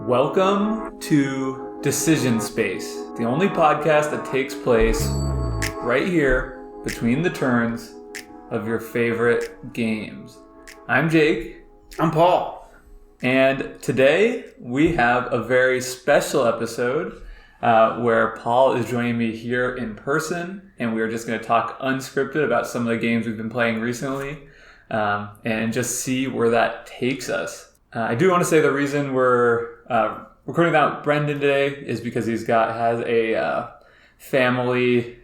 Welcome to Decision Space, the only podcast that takes place right here between the turns of your favorite games. I'm Jake. I'm Paul. And today we have a very special episode where Paul is joining me here in person, and we are just going to talk unscripted about some of the games we've been playing recently and just see where that takes us. I do want to say the reason we're recording without Brendan today is because has a family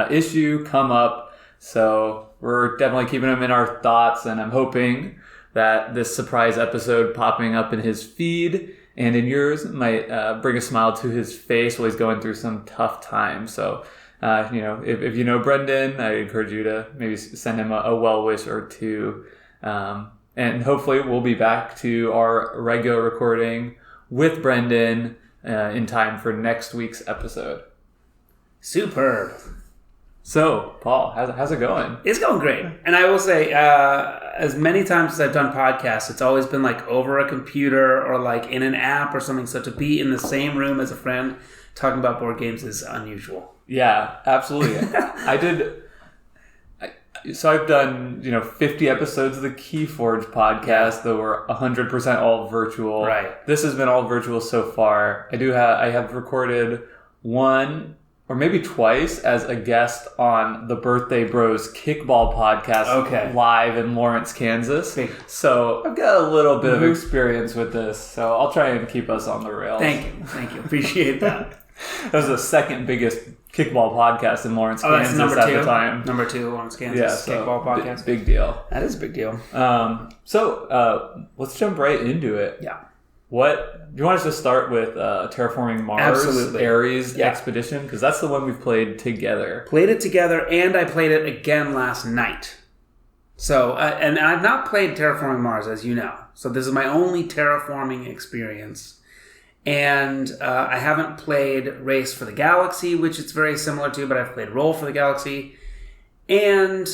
issue come up, so we're definitely keeping him in our thoughts, and I'm hoping that this surprise episode popping up in his feed and in yours might bring a smile to his face while he's going through some tough times. So, if you know Brendan, I encourage you to maybe send him a well wish or two. And hopefully we'll be back to our regular recording with Brendan in time for next week's episode. Superb. So, Paul, how's it going? It's going great. And I will say, as many times as I've done podcasts, it's always been like over a computer or like in an app or something. So to be in the same room as a friend talking about board games is unusual. Yeah, absolutely. I've done 50 episodes of the Keyforge podcast that were 100% all virtual. Right. This has been all virtual so far. I have recorded one or maybe twice as a guest on the Birthday Bros Kickball podcast live in Lawrence, Kansas. So I've got a little bit of experience with this. So I'll try and keep us on the rails. Thank you. Appreciate that. That was the second biggest kickball podcast in Lawrence, Kansas at the time. Number 2, Lawrence, Kansas kickball podcast. Big deal. That is a big deal. So let's jump right into it. Yeah. What do you want us to start with? Terraforming Mars, Absolutely. Ares Expedition, because that's the one we've played together. Played it together, and I played it again last night. So, and I've not played Terraforming Mars, as you know. So this is my only terraforming experience. And I haven't played Race for the Galaxy, which it's very similar to, but I've played Roll for the Galaxy. And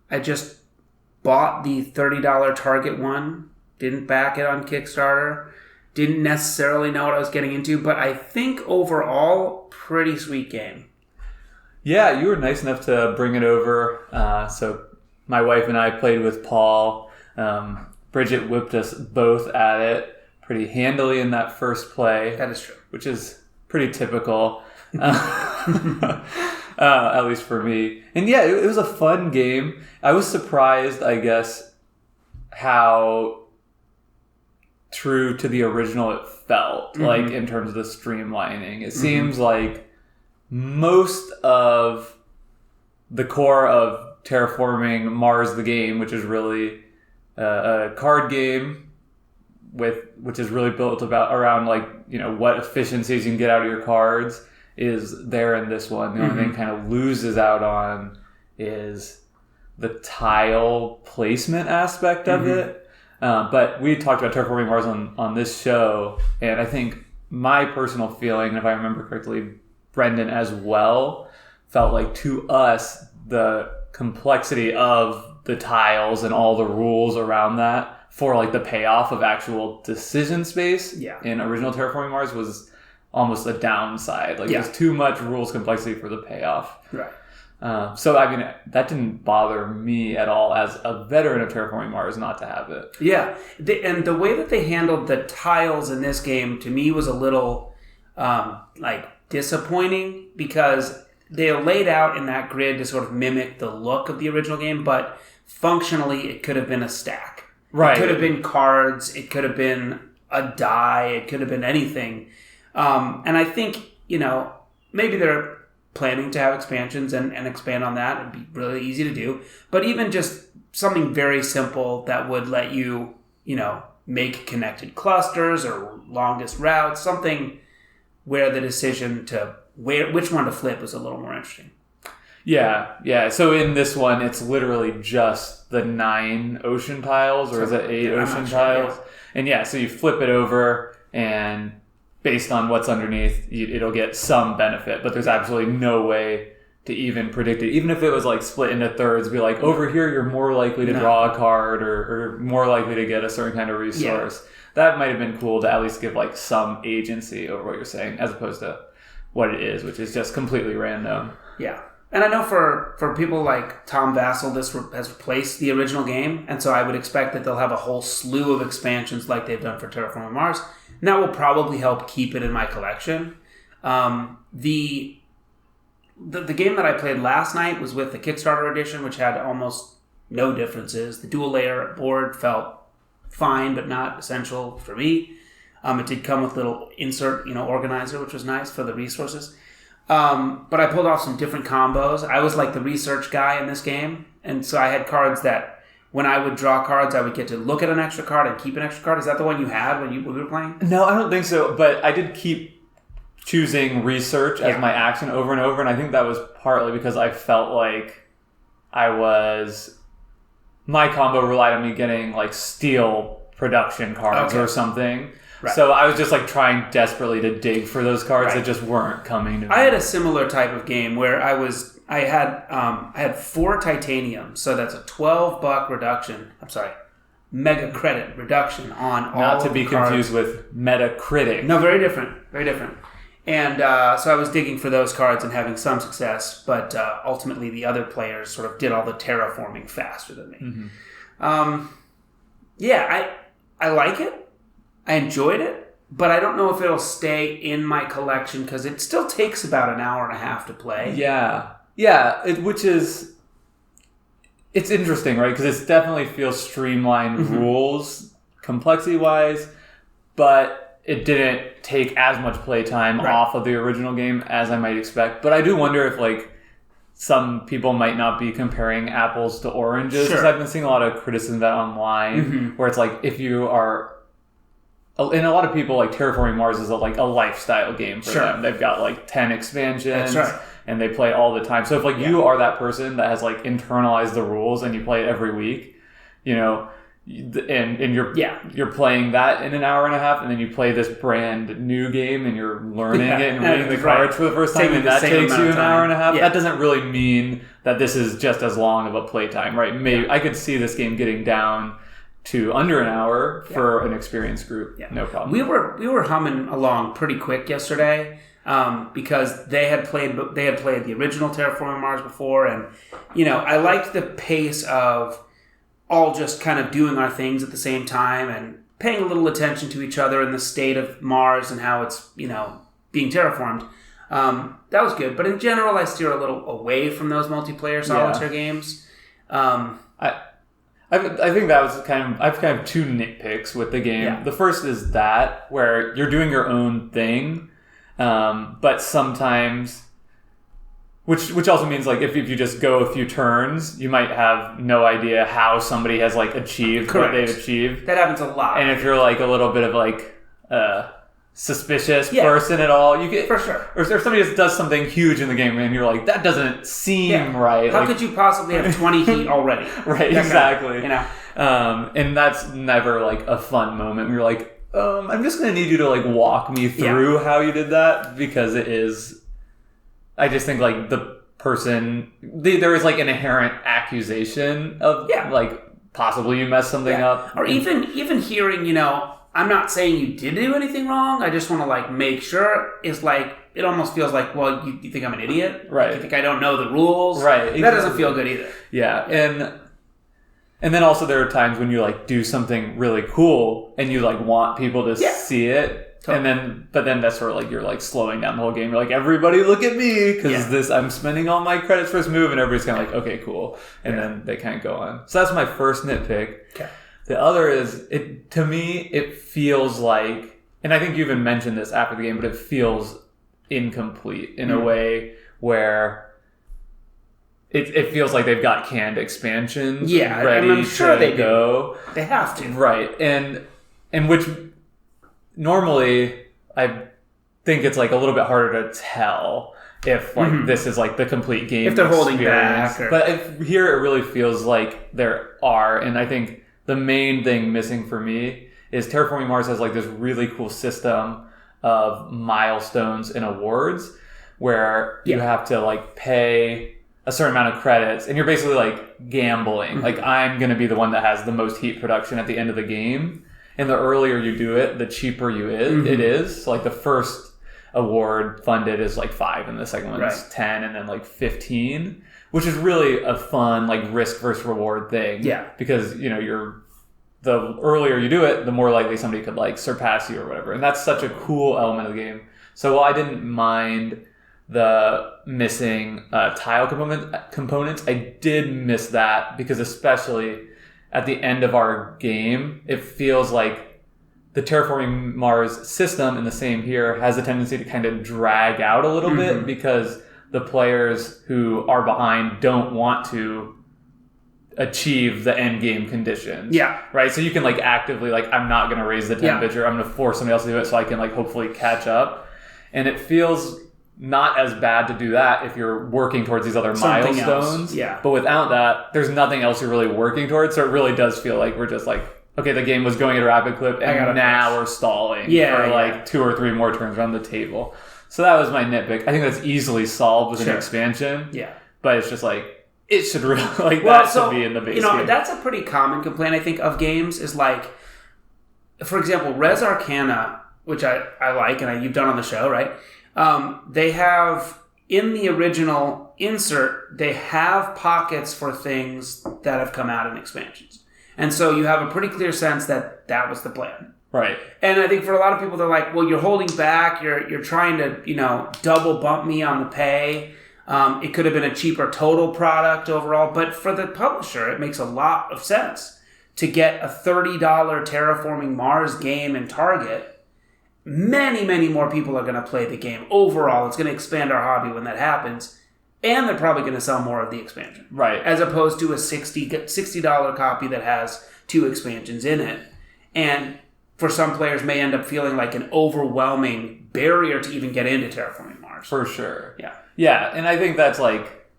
I just bought the $30 Target one. Didn't back it on Kickstarter. Didn't necessarily know what I was getting into, but I think overall, pretty sweet game. Yeah, you were nice enough to bring it over. So my wife and I played with Paul. Bridget whipped us both at it pretty handily in that first play. That is true. Which is pretty typical, at least for me. And yeah, it was a fun game. I was surprised, I guess, how true to the original it felt, like in terms of the streamlining. It seems like most of the core of Terraforming Mars the game, which is really a card game, which is really built around what efficiencies you can get out of your cards, is there in this one. The only thing kind of loses out on is the tile placement aspect of it. But we talked about Terraforming Mars on this show, and I think my personal feeling, if I remember correctly, Brendan as well, felt like to us the complexity of the tiles and all the rules around that for like the payoff of actual decision space in original Terraforming Mars was almost a downside. There's too much rules complexity for the payoff. Right. So I mean, that didn't bother me at all as a veteran of Terraforming Mars not to have it. Yeah. And the way that they handled the tiles in this game to me was a little disappointing, because they are laid out in that grid to sort of mimic the look of the original game, but functionally it could have been a stack. Right. It could have been cards. It could have been a die. It could have been anything. And I think, maybe they're planning to have expansions and expand on that. It'd be really easy to do. But even just something very simple that would let you, make connected clusters or longest routes, something where the decision to which one to flip is a little more interesting. Yeah. So in this one, it's literally just the 9 ocean tiles, or is it 8 ocean tiles? Sure, yeah. And so you flip it over, and based on what's underneath, it'll get some benefit, but there's absolutely no way to even predict it. Even if it was like split into thirds, be like, over here you're more likely to draw a card or more likely to get a certain kind of resource. Yeah. That might have been cool to at least give like some agency over what you're saying, as opposed to what it is, which is just completely random. Yeah. And I know for people like Tom Vassell, this has replaced the original game, and so I would expect that they'll have a whole slew of expansions like they've done for Terraforming Mars, and that will probably help keep it in my collection. The game that I played last night was with the Kickstarter edition, which had almost no differences. The dual layer board felt fine, but not essential for me. It did come with little insert, organizer, which was nice for the resources. But I pulled off some different combos. I was like the research guy in this game, and so I had cards that when I would draw cards, I would get to look at an extra card and keep an extra card. Is that the one you had when we were playing? No, I don't think so, but I did keep choosing research as my action over and over, and I think that was partly because I felt like my combo relied on me getting like steel production cards or something. Right. So I was just like trying desperately to dig for those cards that just weren't coming to me. I had a similar type of game where I had 4 titanium, so that's a $12 reduction. I'm sorry, mega credit reduction on all Not to of be the cards. confused with Metacritic. No, very different. Very different. And so I was digging for those cards and having some success, but ultimately the other players sort of did all the terraforming faster than me. Mm-hmm. I like it. I enjoyed it, but I don't know if it'll stay in my collection because it still takes about an hour and a half to play. Yeah. It's interesting, right? Because it definitely feels streamlined rules, complexity-wise, but it didn't take as much playtime off of the original game as I might expect. But I do wonder if, like, some people might not be comparing apples to oranges. Because I've been seeing a lot of criticism of that online, where it's like, if you are... And a lot of people, like, Terraforming Mars is a lifestyle game for them. They've got, like, 10 expansions, and they play all the time. So if, like, you are that person that has, like, internalized the rules and you play it every week, and you're playing that in an hour and a half, and then you play this brand new game and you're learning it and reading the cards for the first time, and that takes you an hour and a half. That doesn't really mean that this is just as long of a playtime, right? Maybe I could see this game getting down to under an hour for an experienced group. No problem. We were humming along pretty quick yesterday because they had played the original Terraforming Mars before, and I liked the pace of all just kind of doing our things at the same time and paying a little attention to each other and the state of Mars and how it's being terraformed. That was good, but in general, I steer a little away from those multiplayer solitaire games. I think that was I've kind of 2 nitpicks with the game. Yeah. The first is that where you're doing your own thing, but sometimes, which also means like if you just go a few turns, you might have no idea how somebody has like achieved what they've achieved. That happens a lot. And if you're like a little bit of like suspicious person at all, you get for sure. Or somebody just does something huge in the game, and you're like, that doesn't seem right. How could you possibly have 20 heat already? Right, exactly. And that's never like a fun moment. You're like, I'm just gonna need you to like walk me through how you did that, because it is. I just think like the person there is like an inherent accusation of like possibly you messed something up, or even hearing I'm not saying you did do anything wrong. I just want to like make sure. It's like it almost feels like, well, you think I'm an idiot, right? You think I don't know the rules, right? That doesn't feel good either. Yeah, and then also there are times when you like do something really cool and you like want people to see it, totally. But then that's sort of like you're like slowing down the whole game. You're like, everybody look at me because I'm spending all my credits for this move, and everybody's kind of like, okay, cool, and then they kind of go on. So that's my first nitpick. Okay. The other is, to me, it feels like, and I think you even mentioned this after the game, but it feels incomplete in a way where it feels like they've got canned expansions ready I'm sure to go. They have to. Right. And which normally I think it's like a little bit harder to tell if like this is like the complete game if they're holding back. But here it really feels like there are, and I think the main thing missing for me is Terraforming Mars has like this really cool system of milestones and awards, where you have to like pay a certain amount of credits, and you're basically like gambling. Like, I'm going to be the one that has the most heat production at the end of the game. And the earlier you do it, the cheaper it is. So like the first award funded is like 5, and the second one is 10, and then like 15, which is really a fun like risk versus reward thing. Yeah, because the earlier you do it, the more likely somebody could like surpass you or whatever, and that's such a cool element of the game. So while I didn't mind the missing tile components, I did miss that, because especially at the end of our game, it feels like the Terraforming Mars system, and the same here, has a tendency to kind of drag out a little bit, because the players who are behind don't want to achieve the end game conditions. Yeah. Right? So you can like actively like, I'm not going to raise the temperature. I'm going to force somebody else to do it so I can like hopefully catch up. And it feels not as bad to do that if you're working towards these other milestones. Yeah. But without that, there's nothing else you're really working towards. So it really does feel like we're just like, okay, the game was going at a rapid clip, and now we're stalling for like 2 or 3 more turns around the table. So that was my nitpick. I think that's easily solved with an expansion. Yeah. But it's just like, it should really, like, should be in the base game. That's a pretty common complaint, I think, of games, is like, for example, Res Arcana, which I like, and you've done on the show, right? They have, in the original insert, they have pockets for things that have come out in expansions. And so you have a pretty clear sense that that was the plan. Right. And I think for a lot of people, they're like, well, you're holding back, you're trying to, double bump me on the pay. It could have been a cheaper total product overall. But for the publisher, it makes a lot of sense to get a $30 Terraforming Mars game in Target. Many, many more people are going to play the game. Overall, it's going to expand our hobby when that happens. And they're probably going to sell more of the expansion. Right. As opposed to a $60 copy that has 2 expansions in it. And for some players may end up feeling like an overwhelming barrier to even get into Terraforming Mars. For sure. Yeah. Yeah, and I think that's like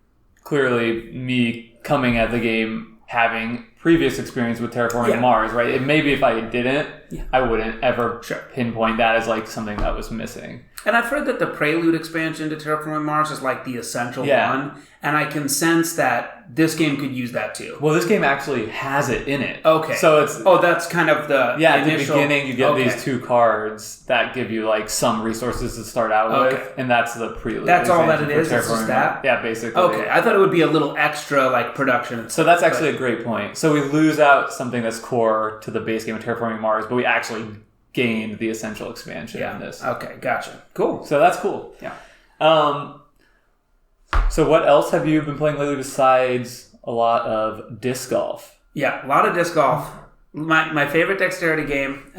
clearly me coming at the game having previous experience with Terraforming Mars, right? And maybe if I didn't, I wouldn't ever pinpoint that as like something that was missing. And I've heard that the Prelude expansion to Terraforming Mars is like the essential one. And I can sense that this game could use that too. Well, this game actually has it in it. Okay. So it's... Oh, that's kind of the at the beginning you get these 2 cards that give you like some resources to start out with. And that's the Prelude. That's all that it is? It's just that? Yeah, basically. Okay. I thought it would be a little extra like production. So that's actually a great point. So we lose out something that's core to the base game of Terraforming Mars, but we actually gained the essential expansion in this. Okay, gotcha. Cool. So that's cool. Yeah. So what else have you been playing lately besides a lot of disc golf? Yeah, a lot of disc golf. My favorite dexterity game,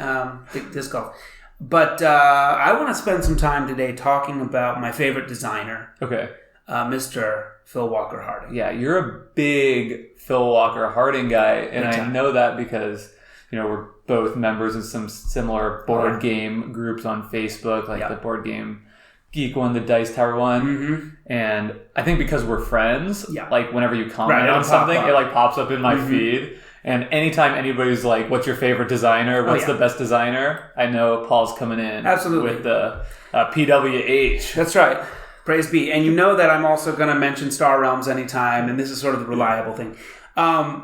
disc golf. But I want to spend some time today talking about my favorite designer. Okay. Mr. Phil Walker Harding. Yeah, you're a big Phil Walker Harding guy, and I know that because we're both members of some similar board game groups on Facebook, like the Board Game Geek one, the Dice Tower one, and I think because we're friends, like whenever you comment on something, it like pops up in my feed. And anytime anybody's like, "What's your favorite designer? What's the best designer?" I know Paul's coming in with the PWH. That's right. Praise be. And you know that I'm also going to mention Star Realms anytime, and this is sort of the reliable thing.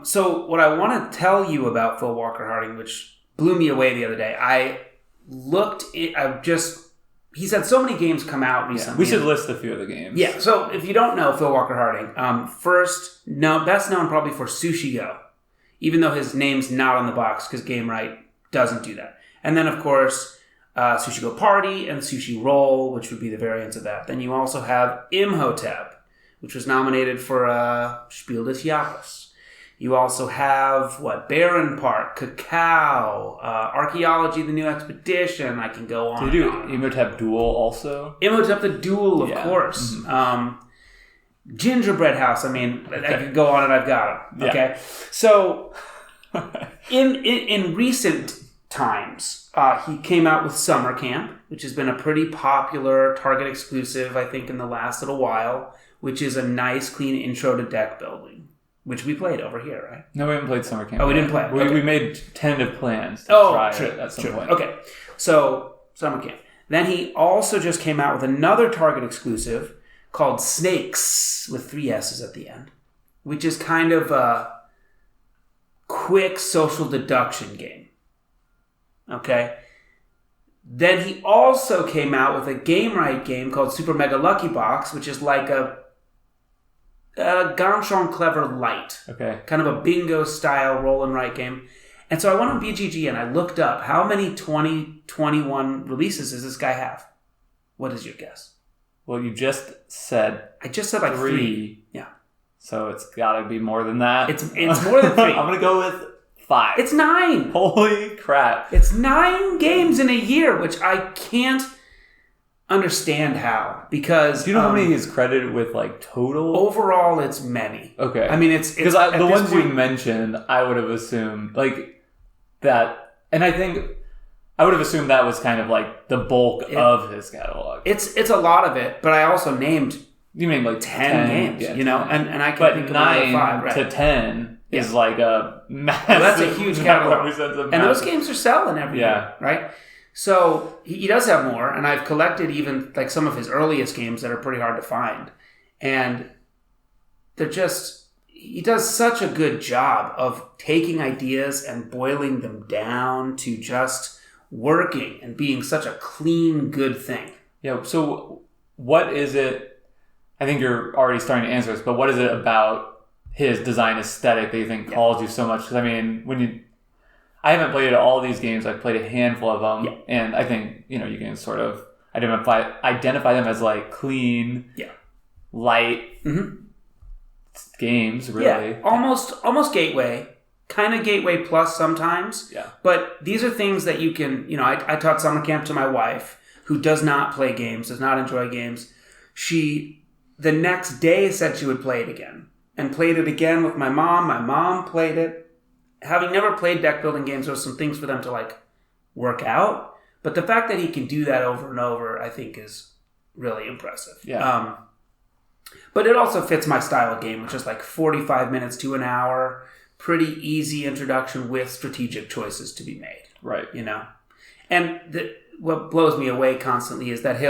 So what I want to tell you about Phil Walker Harding, which blew me away the other day, he's had so many games come out recently. Yeah, we should list a few of the games. Yeah, so if you don't know Phil Walker Harding, best known probably for Sushi Go, even though his name's not on the box because GameRight doesn't do that. And then, of course, Sushi Go Party and Sushi Roll, which would be the variants of that. Then you also have Imhotep, which was nominated for Spiel des Jahres. You also have, Baron Park, Cacao, Archaeology, The New Expedition. I can go on. Do you do Imhotep Duel also? Imhotep the Duel, of course. Mm-hmm. Gingerbread House. I mean, I could go on and I've got them. Okay. Yeah. So, in recent times, he came out with Summer Camp, which has been a pretty popular Target exclusive, I think, in the last little while, which is a nice, clean intro to deck building. Which we played over here, right? No, we haven't played Summer Camp. Oh, we didn't play it. We made tentative plans to try it at some point. Okay, so Summer Camp. Then he also just came out with another Target exclusive called Snakes with 3 S's at the end, which is kind of a quick social deduction game. Okay? Then he also came out with a Gamewright game called Super Mega Lucky Box, which is like a Ganchon Clever Light. Okay. Kind of a bingo style roll and write game. And so I went on BGG and I looked up how many 2021 releases does this guy have? What is your guess? Well, you just said I just said like 3. Yeah. So it's got to be more than that. It's more than 3. I'm going to go with 5. It's 9. Holy crap. It's 9 games in a year, which I can't understand how. Because do you know how many he's credited with, like, total? Overall, it's many. Okay. I mean, it's because the ones you mentioned, I would have assumed, like, that, and I think I would have assumed that was kind of like the bulk of his catalog. It's a lot of it, but I also named you mean like 10 games, yeah, you know, and I can think of 9 5, right? to 10 is like a massive. Well, that's a huge catalog, and those games are selling every year, right? So he does have more, and I've collected even like some of his earliest games that are pretty hard to find, and they're just. He does such a good job of taking ideas and boiling them down to just working and being such a clean, good thing. Yeah, so what is it, I think you're already starting to answer this, but what is it about his design aesthetic that you think calls you so much? Because, I mean, I haven't played all these games, I've played a handful of them, and I think, you can sort of identify them as, like, clean, light, games, really. Yeah, almost gateway, kind of gateway plus sometimes. Yeah. But these are things that you can, I taught summer camp to my wife, who does not play games, does not enjoy games. She, the next day, said she would play it again. And played it again with my mom. My mom played it. Having never played deck building games, there were some things for them to, like, work out. But the fact that he can do that over and over, I think, is really impressive. Yeah. But it also fits my style of game, which is like 45 minutes to an hour, pretty easy introduction with strategic choices to be made. Right. And what blows me away constantly is that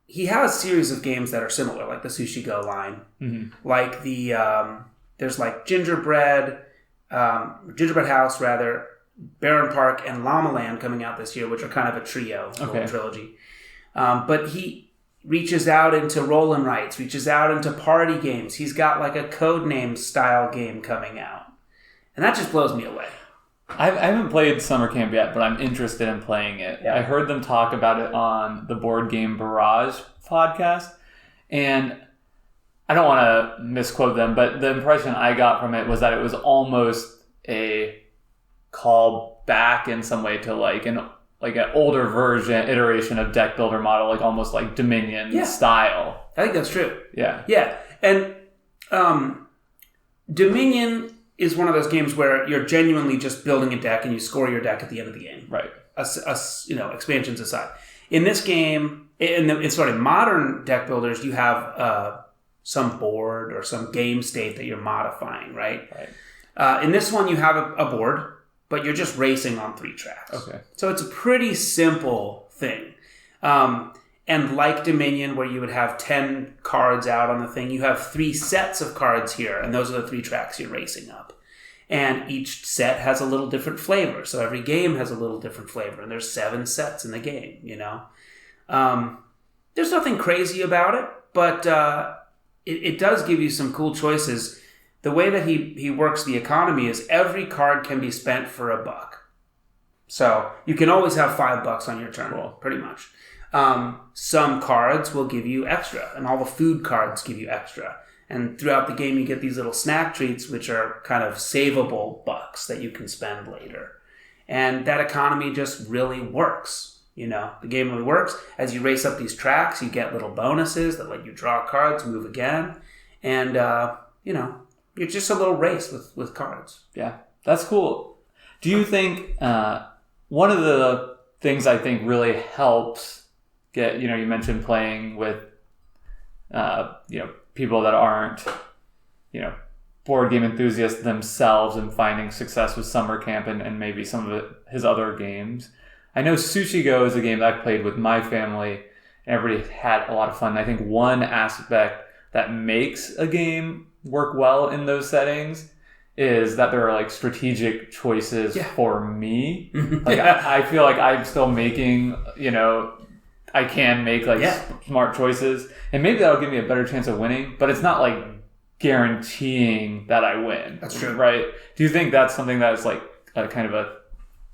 he has a series of games that are similar, like the Sushi Go line. Mm-hmm. Like there's like Gingerbread House, Baron Park, and Llama Land coming out this year, which are kind of a trio, trilogy. But he reaches out into roll and writes, reaches out into party games. He's got like a Codename style game coming out. And that just blows me away. I haven't played Summer Camp yet, but I'm interested in playing it. Yeah. I heard them talk about it on the Board Game Barrage podcast, and I don't want to misquote them, but the impression I got from it was that it was almost a call back in some way to like an older iteration of deck builder model, like almost like Dominion style. I think that's true. Yeah. Yeah. And Dominion is one of those games where you're genuinely just building a deck and you score your deck at the end of the game. Right. Expansions aside. In this game, in sort of modern deck builders, you have some board or some game state that you're modifying, right? Right. In this one, you have a board, but you're just racing on 3 tracks. Okay. So it's a pretty simple thing. And like Dominion, where you would have 10 cards out on the thing, you have 3 sets of cards here, and those are the 3 tracks you're racing up. And each set has a little different flavor. So every game has a little different flavor, and there's 7 sets in the game, There's nothing crazy about it, but it does give you some cool choices. The way that he works the economy is every card can be spent for $1. So you can always have $5 on your turn, pretty much. Some cards will give you extra, and all the food cards give you extra. And throughout the game, you get these little snack treats, which are kind of savable bucks that you can spend later. And that economy just really works. The game really works. As you race up these tracks, you get little bonuses that let you draw cards, move again. And, you're just a little race with cards. Yeah, that's cool. Do you think one of the things I think really helps get, you mentioned playing with, people that aren't, board game enthusiasts themselves and finding success with Summer Camp and maybe some of his other games. I know Sushi Go is a game that I've played with my family, and everybody had a lot of fun. And I think one aspect that makes a game work well in those settings is that there are like strategic choices for me. Like I feel like I'm still making, I can make like smart choices, and maybe that'll give me a better chance of winning, but it's not like guaranteeing that I win. That's true. Right? Do you think that's something that is like a kind of a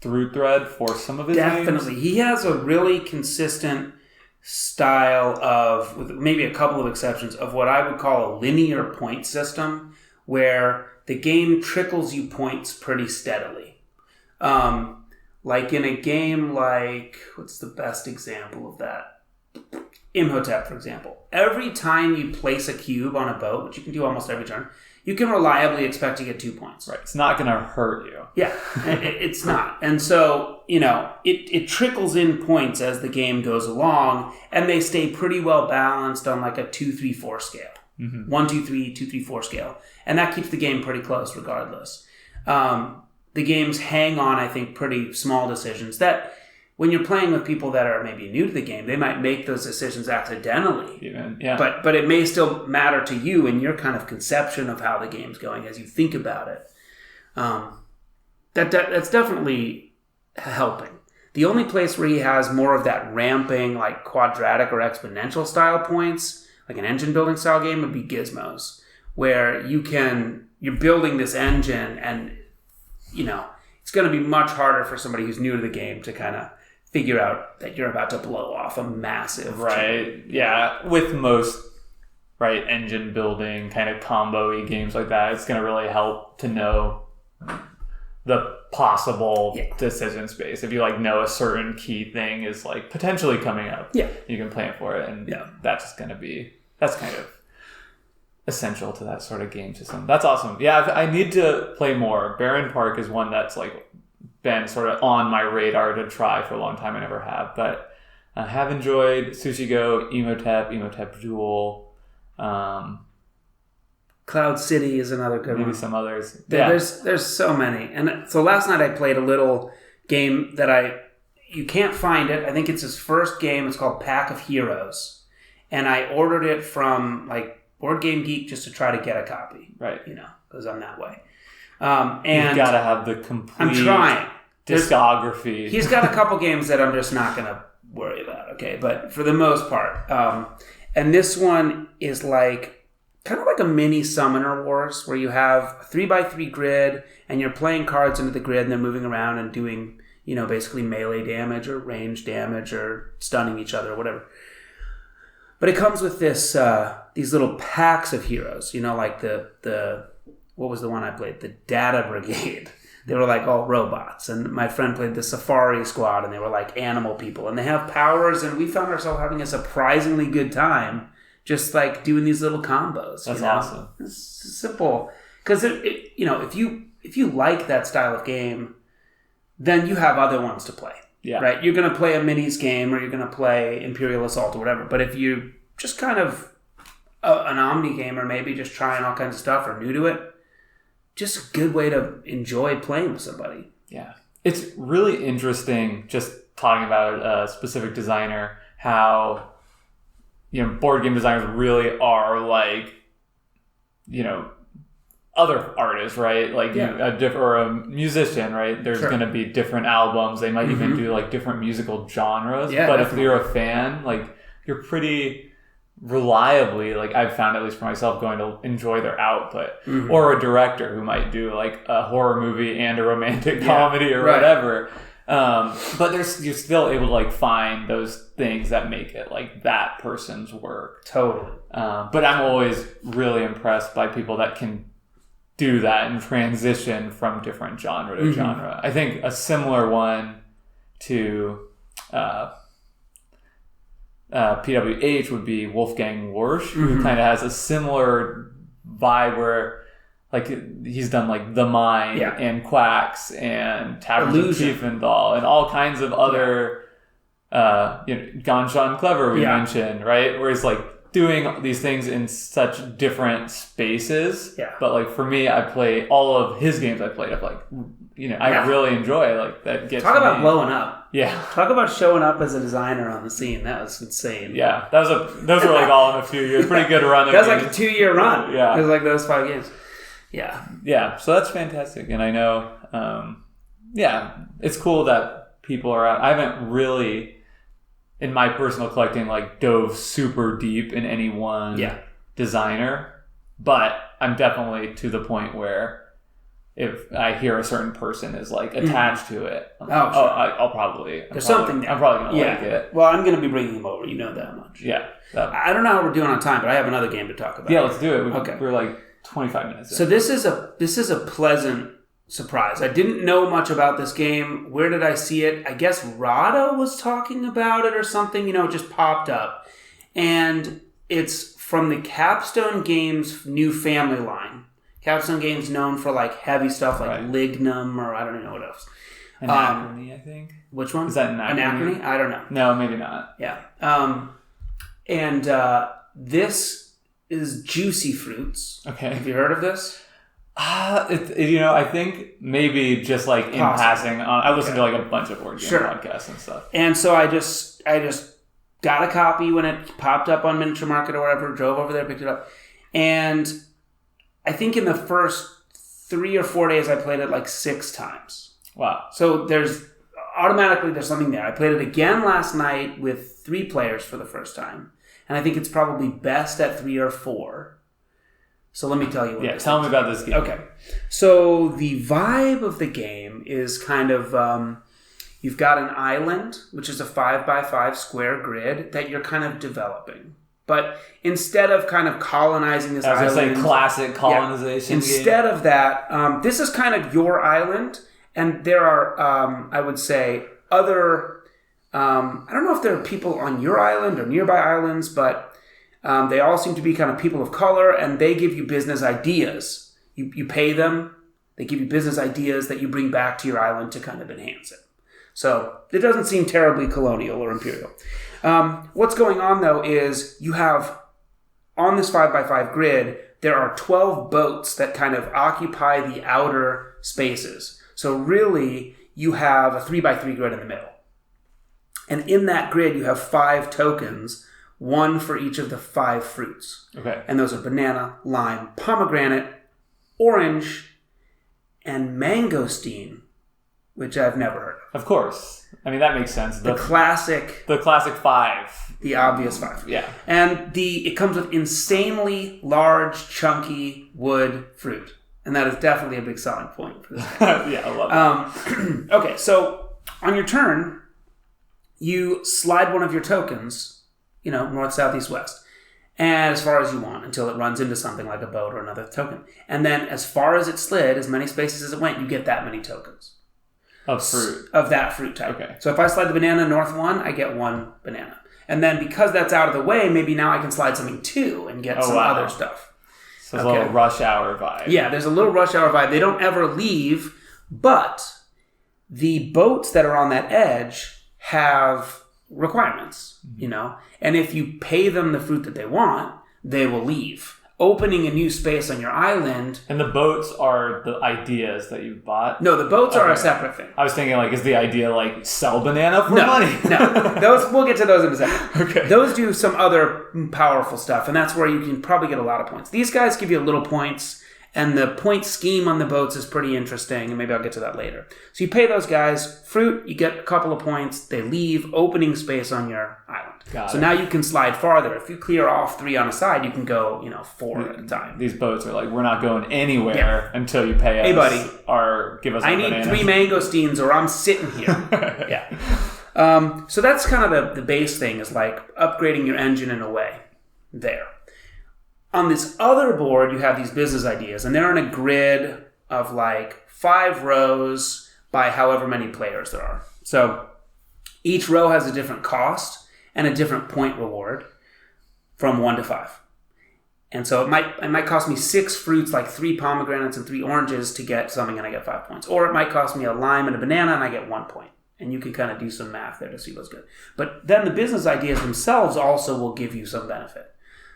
through thread for some of his games? Definitely. He has a really consistent style of, with maybe a couple of exceptions, of what I would call a linear point system, where the game trickles you points pretty steadily. Like in a game like, what's the best example of that? Imhotep, for example. Every time you place a cube on a boat, which you can do almost every turn, you can reliably expect to get 2 points. Right. It's not going to hurt you. Yeah, it's not. And so, it trickles in points as the game goes along, and they stay pretty well balanced on like a 2, 3, 4 scale. 1, 2, 3, 2, 3, 4 scale. And that keeps the game pretty close regardless. The games hang on, I think, pretty small decisions that when you're playing with people that are maybe new to the game, they might make those decisions accidentally. Even, yeah. But it may still matter to you in your kind of conception of how the game's going as you think about it. That's definitely helping. The only place where he has more of that ramping, like quadratic or exponential style points, like an engine building style game, would be Gizmos, where you're building this engine and, it's going to be much harder for somebody who's new to the game to kind of figure out that you're about to blow off a massive Right. Yeah. With most engine building kind of combo-y games like that, it's going to really help to know the possible decision space. If you know a certain key thing is potentially coming up, you can plan for it, and that's kind of essential to that sort of game system. That's awesome. Yeah, I need to play more. Barren Park is one that's been sort of on my radar to try for a long time. I never have, but I have enjoyed Sushi Go, Emotep Duel. Cloud City is another good one. Maybe some others. There's so many. And so last night I played a little game that you can't find it. I think it's his first game. It's called Pack of Heroes. And I ordered it from Board Game Geek just to try to get a copy. Right. Because I'm that way. And you've got to have the complete I'm trying. discography. He's got a couple games that I'm just not going to worry about, okay? But for the most part. And this one is kind of like a mini Summoner Wars, where you have a 3x3 grid, and you're playing cards into the grid, and they're moving around and doing, basically melee damage or range damage or stunning each other or whatever. But it comes with these little packs of heroes, like the what was the one I played? The Data Brigade. They were all robots. And my friend played the Safari Squad, and they were animal people. And they have powers, and we found ourselves having a surprisingly good time just doing these little combos. That's awesome. It's simple. Because if you like that style of game, then you have other ones to play. Yeah. Right? You're going to play a minis game, or you're going to play Imperial Assault or whatever. But if you just kind of an Omni gamer, maybe just trying all kinds of stuff or new to it, just a good way to enjoy playing with somebody. Yeah. It's really interesting just talking about a specific designer, how, board game designers really are other artists, right? Or a musician, right? There's going to be different albums. They might even do different musical genres. Yeah, but definitely. if you're a fan, you're pretty reliably, I've found, at least for myself, going to enjoy their output. Or a director who might do a horror movie and a romantic comedy or whatever. But you're still able to find those things that make it that person's work. Totally. But I'm always really impressed by people that can do that and transition from different genre to genre. I think a similar one to PWH would be Wolfgang Warsch, who kind of has a similar vibe where he's done The Mind and Quacks and Taverns of Tiefenthal and all kinds of other Ganshan Clever we mentioned, right? Where it's doing these things in such different spaces. Yeah. But like for me, I play all of his games. I played. I've like, I really enjoy like that. Gets Talk about me. blowing up. Yeah. Talk about showing up as a designer on the scene. That was insane. Yeah, those were like all in a few years. Pretty good run. That was like a 2-year run. Yeah. It was like those 5 games. Yeah. Yeah. So that's fantastic, and I know. It's cool that people are out. I haven't really, in my personal collecting, like dove super deep in any one designer, but I'm definitely to the point where if I hear a certain person is like attached to it, I'll probably there's something there. I'm probably gonna like it. Well, I'm gonna be bringing him over. You know that much. Yeah. I don't know how we're doing on time, but I have another game to talk about. Yeah, let's do it. Okay. We're like 25 minutes in. So this is a pleasant surprise. I didn't know much about this game. Where did I see it? I guess Rada was talking about it or something. It just popped up. And it's from the Capstone Games new family line. Capstone Games known for like heavy stuff like Lignum or I don't even know what else. Anachrony, I think. Which one? Is that Anachrony? I don't know. No, maybe not. Yeah. And this is Juicy Fruits. Okay. Have you heard of this? I think maybe just like in passing. I listen to like a bunch of board game podcasts and stuff. And so I just got a copy when it popped up on Miniature Market or whatever. Drove over there, picked it up, and I think in the first 3 or 4 days I played it like 6 times. Wow! So there's something there. I played it again last night with 3 players for the first time, and I think it's probably best at 3 or 4. So let me tell you what tell me about this game. Okay. So the vibe of the game is kind of, you've got an island, which is a 5x5 square grid that you're kind of developing. But instead of kind of colonizing this island... I was going to say classic colonization game. Instead of that, this is kind of your island, and there are, I would say, other... I don't know if there are people on your island or nearby islands, but... they all seem to be kind of people of color, and they give you business ideas. You pay them. They give you business ideas that you bring back to your island to kind of enhance it. So it doesn't seem terribly colonial or imperial. What's going on, though, is you have, on this 5x5 grid, there are 12 boats that kind of occupy the outer spaces. So really, you have a 3x3 grid in the middle. And in that grid, you have 5 tokens, 1 for each of the 5 fruits. Okay. And those are banana, lime, pomegranate, orange, and mangosteen, which I've never heard of. Of course. I mean, that makes sense. The classic 5. The obvious 5. Yeah. And it comes with insanely large, chunky wood fruit. And that is definitely a big selling point for this game. Yeah, I love it. Okay, so on your turn, you slide one of your tokens... north, south, east, west, and as far as you want until it runs into something like a boat or another token. And then as far as it slid, as many spaces as it went, you get that many tokens. Of fruit. Of that fruit type. Okay. So if I slide the banana north 1, I get 1 banana. And then because that's out of the way, maybe now I can slide something 2 and get some other stuff. So it's a little rush hour vibe. Yeah, there's a little rush hour vibe. They don't ever leave, but the boats that are on that edge have... requirements, and if you pay them the fruit that they want, they will leave, opening a new space on your island. And the boats are the ideas that you bought? No, the boats are a separate thing. I was thinking, is the idea sell banana for money? No, we'll get to those in a second. Okay. Those do some other powerful stuff, and that's where you can probably get a lot of points. These guys give you little points. And the point scheme on the boats is pretty interesting, and maybe I'll get to that later. So you pay those guys fruit, you get a couple of points, they leave, opening space on your island. So now you can slide farther. If you clear off 3 on a side, you can go, 4 at a time. These boats are we're not going anywhere until you pay us. Hey, buddy. Or give us I need bananas. 3 mangosteens or I'm sitting here. Yeah. So that's kind of the base thing is upgrading your engine in a way there. On this other board, you have these business ideas, and they're on a grid of 5 rows by however many players there are. So each row has a different cost and a different point reward from 1 to 5. And so it might cost me 6 fruits, 3 pomegranates and 3 oranges to get something, and I get 5 points. Or it might cost me a lime and a banana, and I get 1 point. And you can kind of do some math there to see what's good. But then the business ideas themselves also will give you some benefit.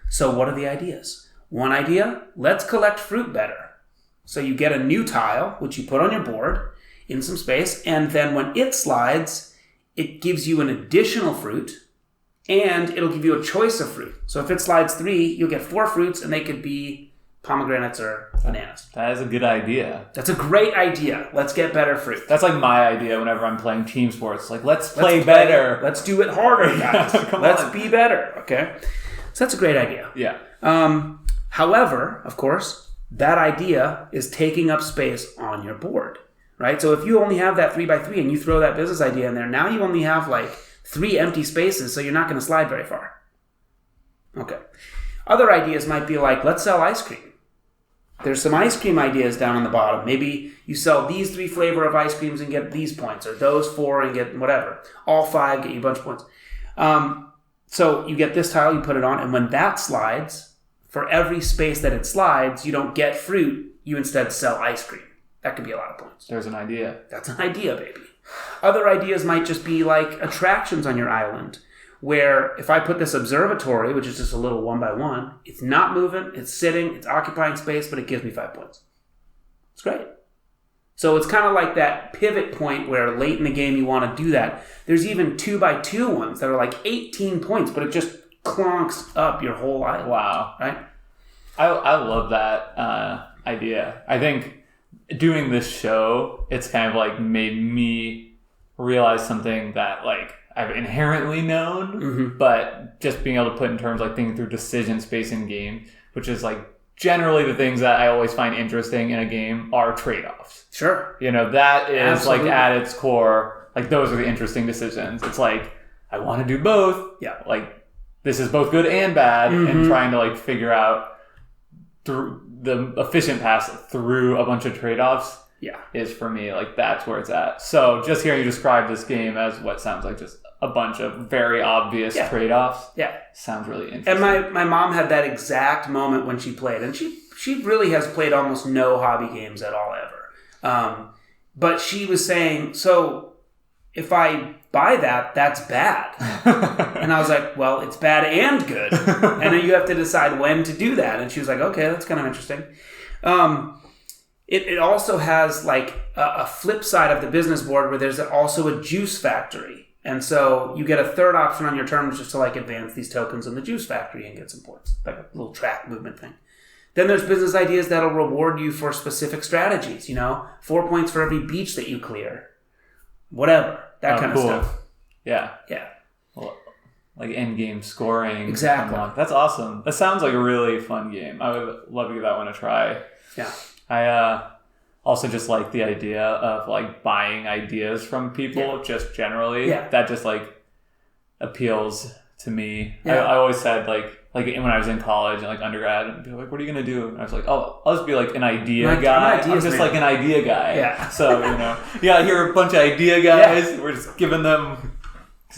So what are the ideas? One idea, let's collect fruit better. So you get a new tile, which you put on your board in some space, and then when it slides, it gives you an additional fruit, and it'll give you a choice of fruit. So if it slides 3, you'll get 4 fruits, and they could be pomegranates or bananas. That is a good idea. That's a great idea. Let's get better fruit. That's like my idea whenever I'm playing team sports. Like, let's play better. Let's do it harder, guys. Let's be better, okay? So that's a great idea. Yeah. However, of course, that idea is taking up space on your board, right? So if you only have that 3x3 and you throw that business idea in there, now you only have like 3 empty spaces, so you're not going to slide very far. Okay. Other ideas might be like, let's sell ice cream. There's some ice cream ideas down on the bottom. Maybe you sell these 3 flavor of ice creams and get these points, or those 4 and get whatever. All 5 get you a bunch of points. So you get this tile, you put it on, and when that slides, for every space that it slides, you don't get fruit, you instead sell ice cream. That could be a lot of points. There's an idea. That's an idea, baby. Other ideas might just be like attractions on your island, where if I put this observatory, which is just a little 1x1, it's not moving, it's sitting, it's occupying space, but it gives me 5 points. It's great. So it's kind of like that pivot point where late in the game you want to do that. There's even 2x2 ones that are like 18 points, but it just clonks up your whole island. Wow. Right? I love that idea. I think doing this show, it's kind of like made me realize something that like I've inherently known, but just being able to put in terms like thinking through decision space in game, which is like generally the things that I always find interesting in a game are trade-offs. Sure. You know, that is Absolutely. like at its core, like those are the interesting decisions. It's like, I want to do both. Yeah. Like, this is both good and bad, and trying to like figure out through the efficient path through a bunch of trade-offs is for me, like that's where it's at. So just hearing you describe this game as what sounds like just a bunch of very obvious trade-offs sounds really interesting. And my mom had that exact moment when she played, and she really has played almost no hobby games at all ever. But she was saying, so if I buy that, that's bad. And I was like, well, it's bad and good. And then you have to decide when to do that. And she was like, okay, that's kind of interesting. It also has like a flip side of the business board where there's also a juice factory. And so you get a third option on your turn, which is to like advance these tokens in the juice factory and get some points. Like a little track movement thing. Then there's business ideas that'll reward you for specific strategies, 4 points for every beach that you clear. Whatever. That kind of stuff. Yeah. Yeah. Well, like end game scoring. Exactly. That's awesome. That sounds like a really fun game. I would love to give that one a try. Yeah. I also just like the idea of like buying ideas from people just generally. Yeah. That just like appeals to me. Yeah. I always said like when I was in college and like undergrad, and people were like, what are you going to do? And I was like, oh, I'll just be like an idea guy. I'm just like an idea guy. Yeah. So, here are a bunch of idea guys. Yeah. We're just giving them,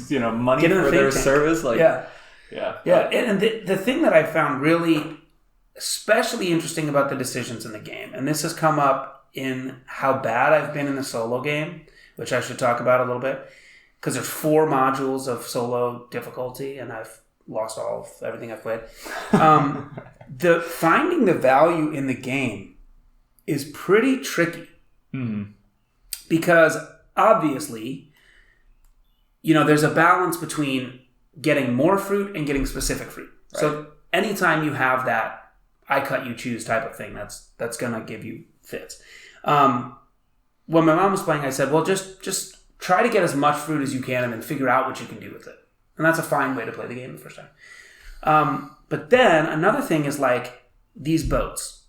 money for their service. Like, yeah. And the thing that I found really especially interesting about the decisions in the game, and this has come up in how bad I've been in the solo game, which I should talk about a little bit, because there's 4 modules of solo difficulty, and I've lost everything I've played. The finding the value in the game is pretty tricky. Mm-hmm. Because obviously, there's a balance between getting more fruit and getting specific fruit. Right. So anytime you have that I cut you choose type of thing, that's gonna give you fits. When my mom was playing, I said, well, just try to get as much fruit as you can and then figure out what you can do with it. And that's a fine way to play the game the first time. But then another thing is like these boats.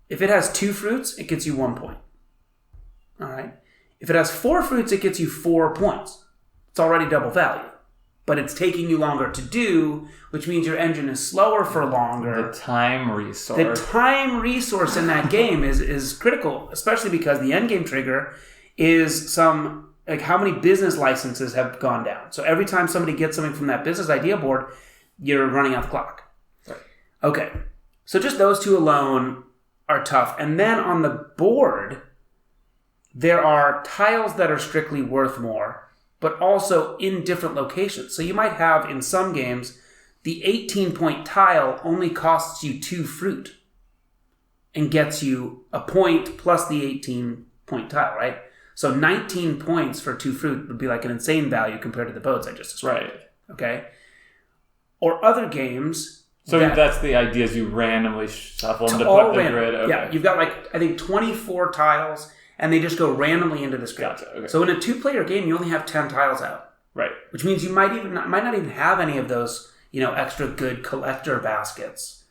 If it has 2 fruits, it gets you 1 point. All right. If it has 4 fruits, it gets you 4 points. It's already double value. But it's taking you longer to do, which means your engine is slower for longer. The time resource. The time resource in that game is critical, especially because the end game trigger is like how many business licenses have gone down. So every time somebody gets something from that business idea board, you're running out the clock. Right. Okay. So just those 2 alone are tough. And then on the board, there are tiles that are strictly worth more, but also in different locations. So you might have in some games the 18-point tile only costs you 2 fruit and gets you a point plus the 18-point tile, right? So 19 points for 2 fruit would be like an insane value compared to the boats I just described. Right. Okay? Or other games... So that's the idea, is you randomly shuffle them to put the grid. Okay. Yeah, you've got I think 24 tiles, and they just go randomly into this grid. Gotcha. Okay. So in a 2-player game, you only have 10 tiles out. Right. Which means you might not even have any of those, extra good collector baskets,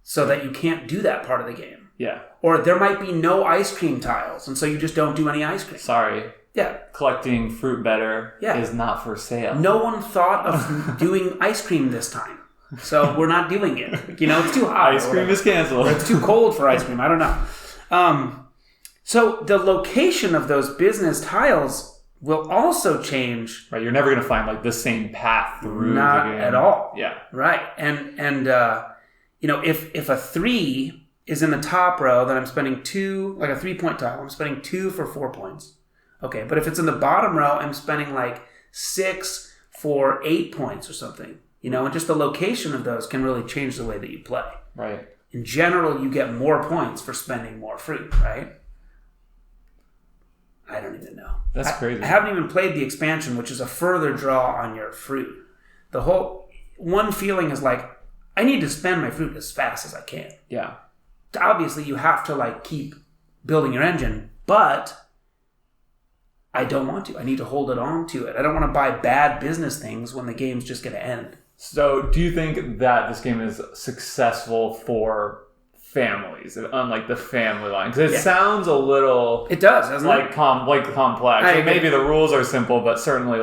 so that you can't do that part of the game. Yeah. Or there might be no ice cream tiles, and so you just don't do any ice cream. Sorry. Yeah. Collecting fruit better is not for sale. No one thought of doing ice cream this time. So we're not doing it. It's too hot. Ice cream is canceled. Or it's too cold for ice cream. I don't know. So the location of those business tiles will also change. Right. You're never going to find the same path through the game. Not at all. Yeah. Right. And if a 3 is in the top row, then I'm spending 2, like a 3-point tile. I'm spending 2 for 4 points. Okay. But if it's in the bottom row, I'm spending 6 for 8 points or something. And just the location of those can really change the way that you play. Right. In general, you get more points for spending more fruit, right? I don't even know. That's crazy. I haven't even played the expansion, which is a further draw on your fruit. The whole one feeling is I need to spend my fruit as fast as I can. Yeah. Obviously, you have to keep building your engine, but I don't want to. I need to hold it on to it. I don't want to buy bad business things when the game's just going to end. So, do you think that this game is successful for families, unlike the family line? Because it sounds a little... It does, doesn't it? Complex. Maybe the rules are simple, but certainly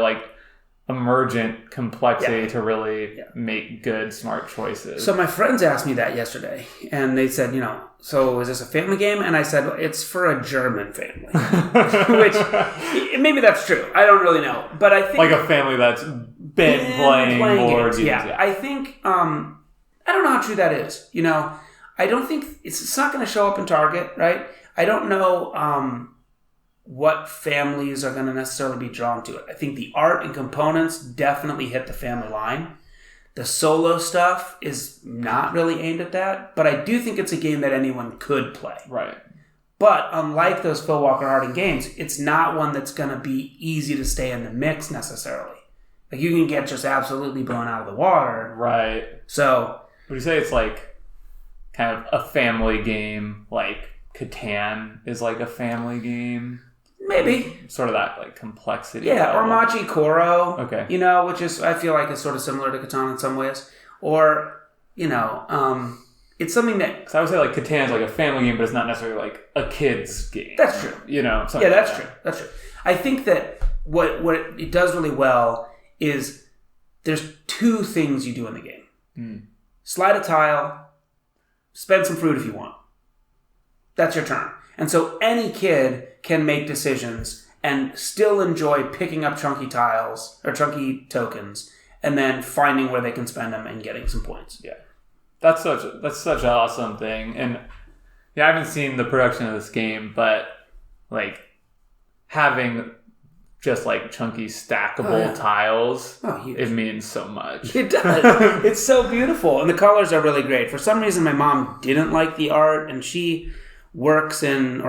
emergent complexity to really make good, smart choices. So my friends asked me that yesterday, and they said, so is this a family game? And I said, it's for a German family. Which, maybe that's true. I don't really know. But I think... a family that's been playing board games. Yeah. I think... I don't know how true that is. I don't think... It's not going to show up in Target, right? I don't know... what families are going to necessarily be drawn to it. I think the art and components definitely hit the family line. The solo stuff is not really aimed at that, but I do think it's a game that anyone could play. Right. But unlike those Phil Walker Harding games, it's not one that's going to be easy to stay in the mix necessarily. You can get just absolutely blown out of the water. Right. So... Would you say it's kind of a family game, Catan is a family game? Maybe. Sort of that complexity. Yeah, or Machi Koro. Okay. Which is, I feel like, is sort of similar to Catan in some ways. Or, it's something that... Because I would say Catan is a family game, but it's not necessarily a kid's game. That's true. That's true. That's true. I think that what it does really well is there's 2 things you do in the game. Slide a tile, spend some fruit if you want. That's your turn. And so any kid can make decisions and still enjoy picking up chunky tiles or chunky tokens and then finding where they can spend them and getting some points. Yeah. That's such an awesome thing. And I haven't seen the production of this game, but having just chunky stackable tiles, it means so much. It does. It's so beautiful. And the colors are really great. For some reason, my mom didn't like the art, and she worked in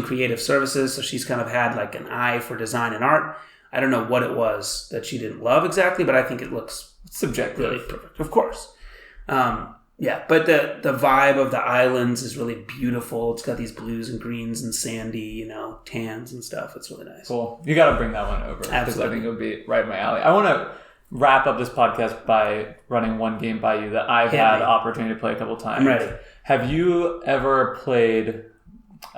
creative services, so she's kind of had an eye for design and art. I don't know what it was that she didn't love exactly, but I think it looks subjective. Really perfect. Of course. But the vibe of the islands is really beautiful. It's got these blues and greens and sandy, tans and stuff. It's really nice. Cool. You got to bring that one over. Because I think it would be right in my alley. I want to wrap up this podcast by running one game by you that I've had the opportunity to play a couple times. I'm ready. Have you ever played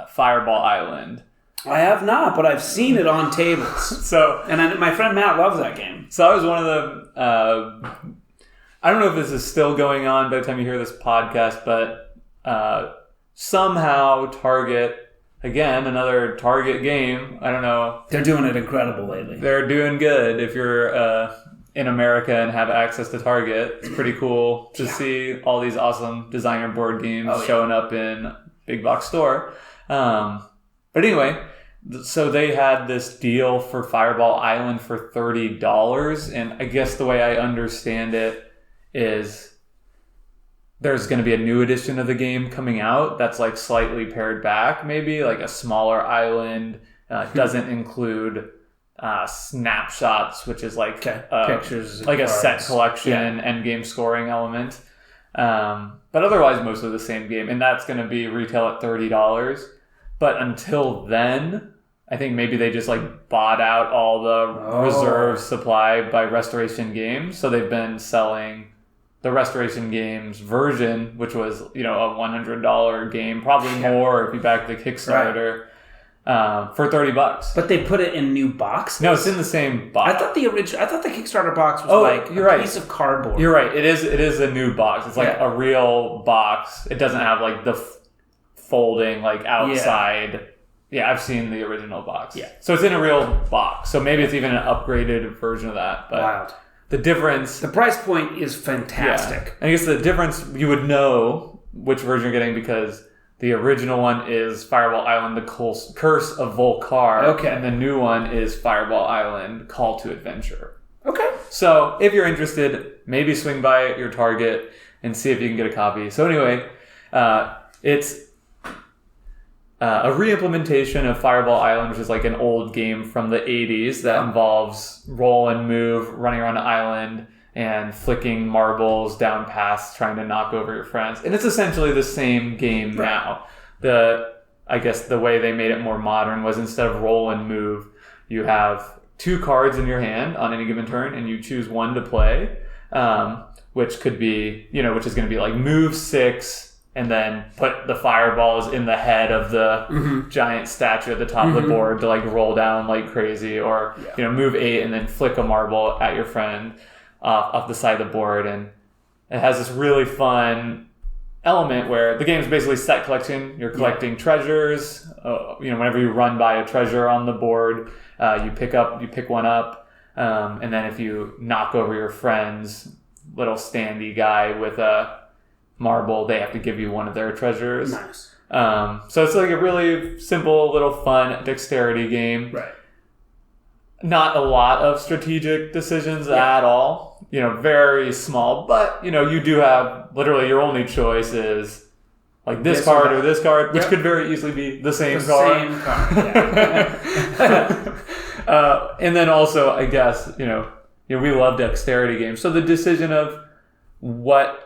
Fireball Island? I have not, but I've seen it on tables. My friend Matt loves that game. So I was one of the... I don't know if this is still going on by the time you hear this podcast, but somehow Target, again, another Target game, I don't know. They're doing it incredible lately. They're doing good. If you're in America and have access to Target, it's pretty cool to see all these awesome designer board games showing up in big box store. But anyway, so they had this deal for Fireball Island for $30, and I guess the way I understand it, is there's going to be a new edition of the game coming out that's like slightly pared back, maybe like a smaller island. Doesn't include snapshots, which is like pictures, like cards. A set collection, end game scoring element. But otherwise, mostly the same game, and that's going to be retail at $30. But until then, I think maybe they just like bought out all the reserve supply by Restoration Games, so they've been selling the Restoration Games version, which was, a $100 game, probably more if you back the Kickstarter, for $30. But they put it in new boxes? No, it's in the same box. I thought the Kickstarter box was you're right. Piece of cardboard. You're right. It is a new box. It's like a real box. It doesn't have like the folding like outside. Yeah, I've seen the original box. Yeah. So it's in a real box. So maybe it's even an upgraded version of that. But wild. The difference... The price point is fantastic. Yeah. I guess the difference, you would know which version you're getting because the original one is Fireball Island, The Curse of Volcar. Okay. And the new one is Fireball Island, Call to Adventure. Okay. So if you're interested, maybe swing by your Target and see if you can get a copy. So anyway, it's a re-implementation of Fireball Island, which is like an old game from the 80s that involves roll and move, running around an island, and flicking marbles down paths, trying to knock over your friends. And it's essentially the same game now. I guess the way they made it more modern was instead of roll and move, you have 2 cards in your hand on any given turn, and you choose one to play, which could be, which is going to be like move 6, and then put the fireballs in the head of the giant statue at the top of the board to like roll down like crazy, or move 8 and then flick a marble at your friend off the side of the board. And it has this really fun element where the game is basically set collection. You're collecting treasures. Whenever you run by a treasure on the board, you pick one up, and then if you knock over your friend's little standy guy with a marble, they have to give you one of their treasures. Nice. So it's like a really simple, little fun dexterity game. Right. Not a lot of strategic decisions at all. Very small, but you do have literally your only choice is like this card or this card, which could very easily be the same card. Same card. Yeah. And then also, I guess we love dexterity games, so the decision of what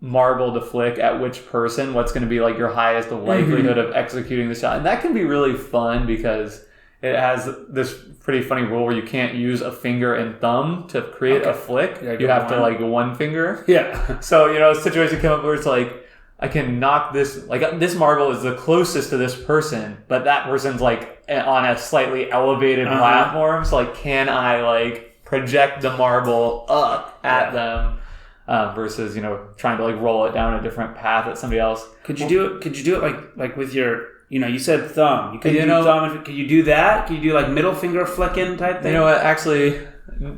marble to flick at which person, what's going to be like your highest likelihood of executing the shot, and that can be really fun because it has this pretty funny rule where you can't use a finger and thumb to create a flick. You have to like one finger. Yeah. So a situation came up where it's like, I can knock this, like this marble is the closest to this person, but that person's like on a slightly elevated platform, so like can I like project the marble up at them? Versus trying to like roll it down a different path at somebody else. Could you do it like with your you said thumb? You could do thumb. Could you do that? Could you do like middle finger flicking type thing? You know what? Actually,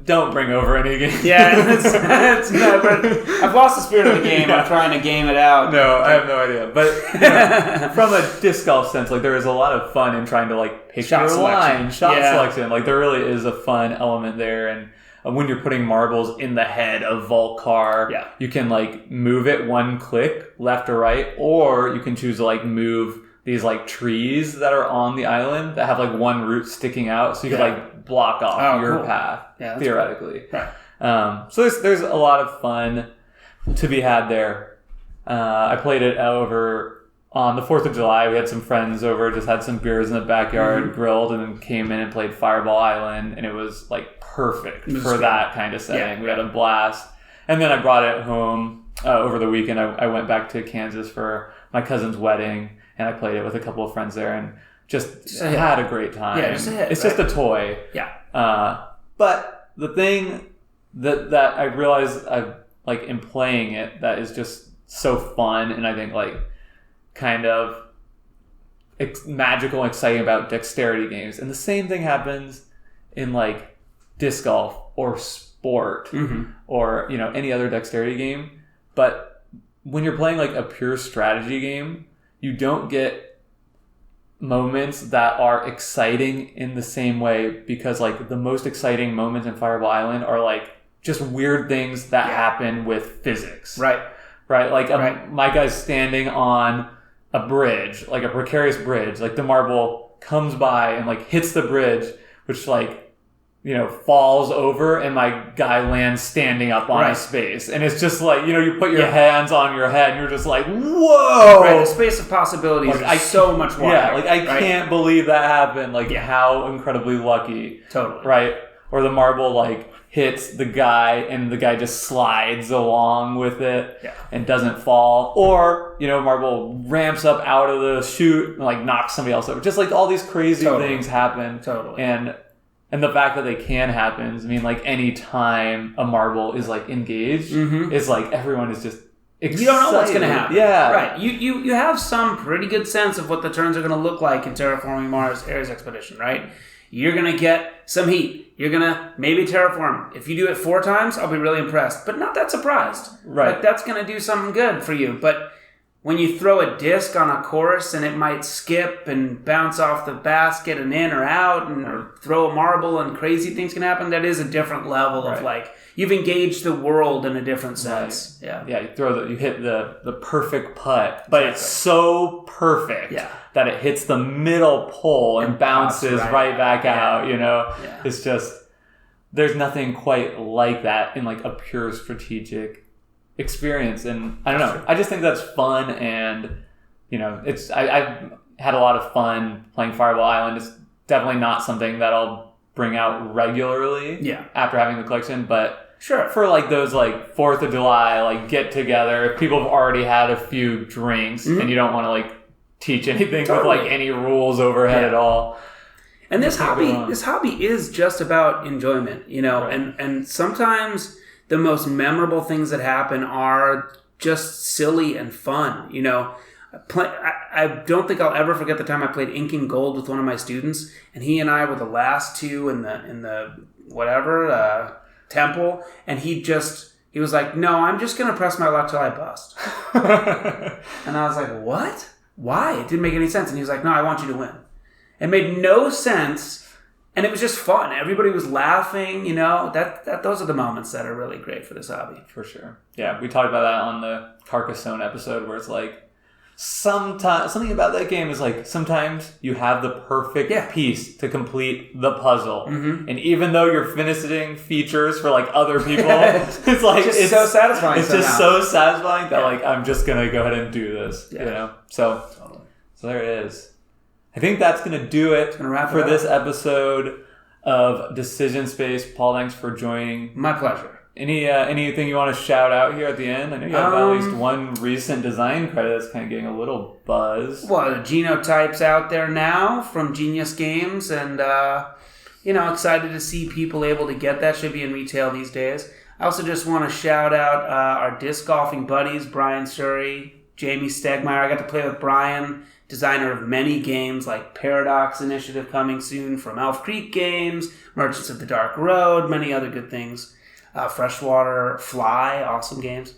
don't bring over any game. Yeah, it's no, but I've lost the spirit of the game. I'm trying to game it out. No, I have no idea. But from a disc golf sense, like there is a lot of fun in trying to like pick your line, shot selection. Like there really is a fun element there, and when you're putting marbles in the head of Volcar, you can like move it one click left or right, or you can choose to like move these like trees that are on the island that have like one root sticking out, so you can like block off your path theoretically. Cool. Right. So there's a lot of fun to be had there. I played it over on the 4th of July. We had some friends over, just had some beers in the backyard, grilled, and then came in and played Fireball Island, and it was like perfect for that kind of setting. We had a blast. And then I brought it home over the weekend. I went back to Kansas for my cousin's wedding, and I played it with a couple of friends there, and just had a great time. Yeah, it's just a toy. Yeah. But the thing that I realized in playing it that is just so fun, and I think like kind of magical and exciting about dexterity games, and the same thing happens in like disc golf or sport or any other dexterity game. But when you're playing like a pure strategy game, you don't get moments that are exciting in the same way, because like the most exciting moments in Fireball Island are like just weird things that happen with physics. Right. Right? Like my guy's standing on a bridge, like a precarious bridge. Like the marble comes by and like hits the bridge, which like, falls over, and my guy lands standing up on a space. And it's just like, you put your hands on your head and you're just like, whoa! Right, the space of possibilities is so much more. Yeah, like I can't believe that happened. Like how incredibly lucky. Totally. Right? Or the marble like hits the guy and the guy just slides along with it and doesn't fall. Or, marble ramps up out of the chute and like knocks somebody else over. Just like all these crazy things happen. Totally. And the fact that they can happen, I mean, like any time a marble is like engaged, it's like everyone is just excited. You don't know what's going to happen. Yeah. Right. You have some pretty good sense of what the turns are going to look like in Terraforming Mars Ares Expedition, right? You're going to get some heat. You're going to maybe terraform. If you do it 4 times, I'll be really impressed, but not that surprised. Right. Like, that's going to do something good for you. But when you throw a disc on a course and it might skip and bounce off the basket and in or out, or throw a marble and crazy things can happen, that is a different level of like, you've engaged the world in a different sense. Right. Yeah, you hit the perfect putt, but it's so perfect that it hits the middle pole and bounces right back out, Yeah. It's just, there's nothing quite like that in like a pure strategic experience. And I don't know, I just think that's fun. And, I've had a lot of fun playing Fireball Island. It's definitely not something that I'll bring out regularly after having the collection, but sure, for like those like 4th of July like get together, if people have already had a few drinks and you don't want to like teach anything with like any rules overhead at all. And this hobby is just about enjoyment, and sometimes the most memorable things that happen are just silly and fun, I don't think I'll ever forget the time I played Inking Gold with one of my students, and he and I were the last two in the temple, and he was like, no, I'm just going to press my luck till I bust. And I was like, what? Why? It didn't make any sense. And he was like, no, I want you to win. It made no sense. And it was just fun. Everybody was laughing, those are the moments that are really great for this hobby. For sure. Yeah, we talked about that on the Carcassonne episode, where it's like, sometimes something about that game is like, sometimes you have the perfect piece to complete the puzzle. And even though you're finishing features for like other people, it's like, it's so satisfying. It's just so satisfying that like, I'm just going to go ahead and do this, So there it is. I think that's going to do it for this episode of Decision Space. Paul, thanks for joining. My pleasure. Anything you want to shout out here at the end? I know you have at least one recent design credit that's kind of getting a little buzz. Well, the Genotype's out there now from Genius Games, and excited to see people able to get that. Should be in retail these days. I also just want to shout out our disc golfing buddies, Brian Surrey, Jamie Stegmeyer. I got to play with Brian, designer of many games like Paradox Initiative coming soon from Elf Creek Games, Merchants of the Dark Road, many other good things. Freshwater Fly, awesome games.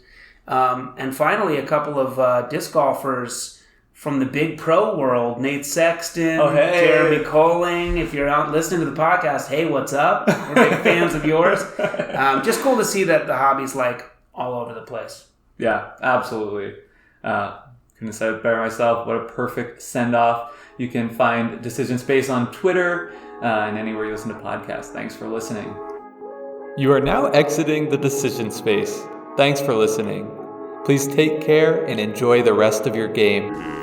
And finally, a couple of disc golfers from the big pro world, Nate Sexton, Jeremy Colling. If you're out listening to the podcast, hey, what's up? We're big fans of yours. Just cool to see that the hobby's like all over the place. Yeah, absolutely. Couldn't have said it better myself. What a perfect send-off. You can find Decision Space on Twitter and anywhere you listen to podcasts. Thanks for listening. You are now exiting the Decision Space. Thanks for listening. Please take care and enjoy the rest of your game.